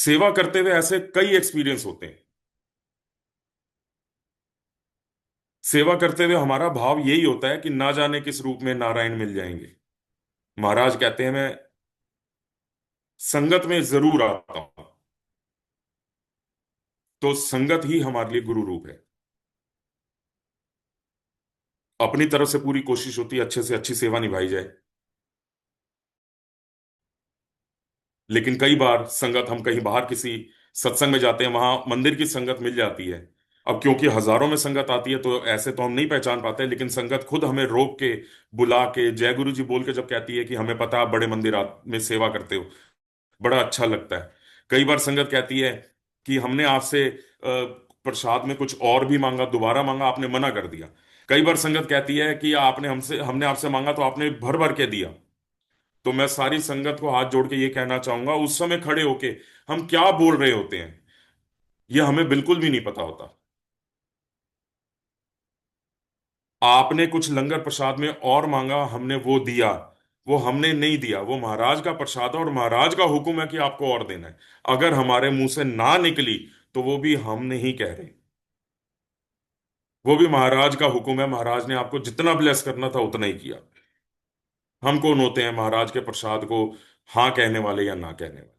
सेवा करते हुए ऐसे कई एक्सपीरियंस होते हैं। सेवा करते हुए हमारा भाव यही होता है कि ना जाने किस रूप में नारायण मिल जाएंगे। महाराज कहते हैं, मैं संगत में जरूर आता हूं। तो संगत ही हमारे लिए गुरु रूप है। अपनी तरफ से पूरी कोशिश होती है अच्छे से अच्छी सेवा निभाई जाए, लेकिन कई बार संगत, हम कहीं बाहर किसी सत्संग में जाते हैं, वहां मंदिर की संगत मिल जाती है। अब क्योंकि हजारों में संगत आती है तो ऐसे तो हम नहीं पहचान पाते, लेकिन संगत खुद हमें रोक के, बुला के, जय गुरु जी बोल के जब कहती है कि हमें पता है आप बड़े मंदिर में सेवा करते हो, बड़ा अच्छा लगता है। कई बार संगत कहती है कि हमने आपसे प्रसाद में कुछ और भी मांगा, दोबारा मांगा, आपने मना कर दिया। कई बार संगत कहती है कि हमने आपसे मांगा तो आपने भर भर के दिया। तो मैं सारी संगत को हाथ जोड़ के ये कहना चाहूंगा, उस समय खड़े होके हम क्या बोल रहे होते हैं ये हमें बिल्कुल भी नहीं पता होता। आपने कुछ लंगर प्रसाद में और मांगा, हमने वो दिया। वो हमने नहीं दिया, वो महाराज का प्रसाद है और महाराज का हुक्म है कि आपको और देना है। अगर हमारे मुंह से ना निकली तो वो भी हम नहीं कह रहे, वो भी महाराज का हुक्म है। महाराज ने आपको जितना ब्लेस करना था उतना ही किया। हम कौन होते हैं महाराज के प्रसाद को हाँ कहने वाले या ना कहने वाले।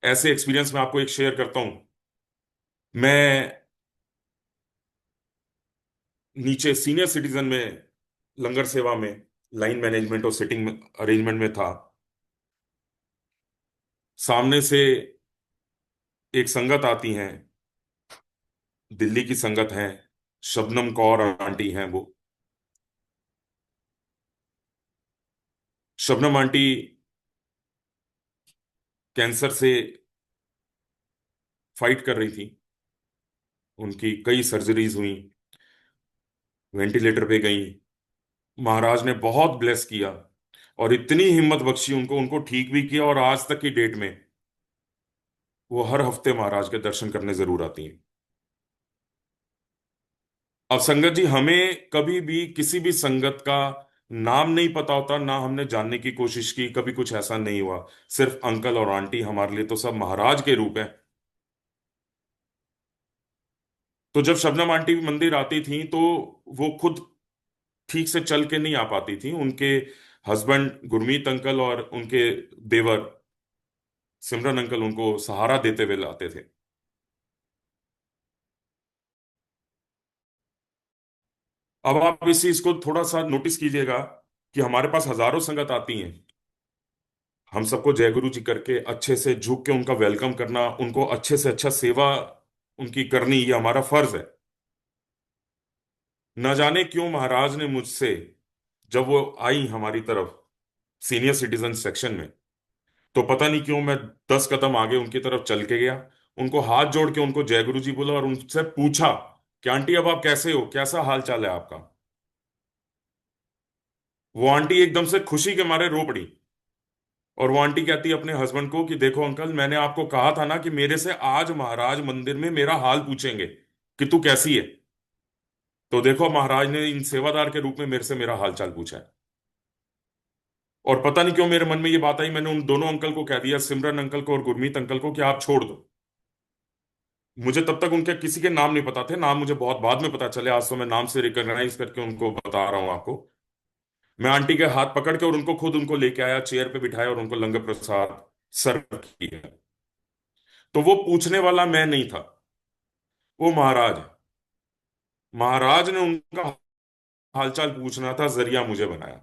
ऐसे एक्सपीरियंस मैं आपको एक शेयर करता हूं। मैं नीचे सीनियर सिटीजन में लंगर सेवा में लाइन मैनेजमेंट और सिटिंग अरेंजमेंट में था। सामने से एक संगत आती हैं, दिल्ली की संगत हैं, शबनम कौर आंटी हैं वो। शबनम आंटी कैंसर से फाइट कर रही थी। उनकी कई सर्जरीज हुई, वेंटिलेटर पे गई। महाराज ने बहुत ब्लेस किया और इतनी हिम्मत बख्शी उनको, उनको ठीक भी किया, और आज तक की डेट में वो हर हफ्ते महाराज के दर्शन करने जरूर आती हैं। अब संगत जी, हमें कभी भी किसी भी संगत का नाम नहीं पता होता, ना हमने जानने की कोशिश की, कभी कुछ ऐसा नहीं हुआ। सिर्फ अंकल और आंटी हमारे लिए तो सब महाराज के रूप है। तो जब शबनम आंटी मंदिर आती थी तो वो खुद ठीक से चल के नहीं आ पाती थी। उनके हस्बैंड गुरमीत अंकल और उनके देवर सिमरन अंकल उनको सहारा देते हुए लाते थे। अब आप इस चीज को थोड़ा सा नोटिस कीजिएगा कि हमारे पास हजारों संगत आती हैं। हम सबको जय गुरु जी करके अच्छे से झुक के उनका वेलकम करना, उनको अच्छे से अच्छा सेवा उनकी करनी, ये हमारा फर्ज है। न जाने क्यों महाराज ने मुझसे, जब वो आई हमारी तरफ सीनियर सिटीजन सेक्शन में, तो पता नहीं क्यों मैं 10 कदम आगे उनकी तरफ चल के गया। उनको हाथ जोड़ के उनको जय गुरु जी बोला और उनसे पूछा कि आंटी अब आप कैसे हो, कैसा हाल चाल है आपका। वो आंटी एकदम से खुशी के मारे रो पड़ी। और वो आंटी कहती है अपने हस्बैंड को कि देखो अंकल, मैंने आपको कहा था ना कि मेरे से आज महाराज मंदिर में मेरा हाल पूछेंगे कि तू कैसी है। तो देखो महाराज ने इन सेवादार के रूप में मेरे से मेरा हाल चाल पूछा है। और पता नहीं क्यों मेरे मन में ये बात आई, मैंने उन दोनों अंकल को कह दिया, सिमरन अंकल को और गुरमीत अंकल को, कि आप छोड़ दो। मुझे तब तक उनके किसी के नाम नहीं पता थे, नाम मुझे बहुत बाद में पता चले। आज तो मैं नाम से रिकॉग्नाइज करके उनको बता रहा हूं आपको। मैं आंटी के हाथ पकड़ के और उनको खुद उनको लेके आया, चेयर पे बिठाया और उनको लंगर प्रसाद सर्व किया। तो वो पूछने वाला मैं नहीं था, वो महाराज। महाराज ने उनका हालचाल पूछना था, जरिया मुझे बनाया।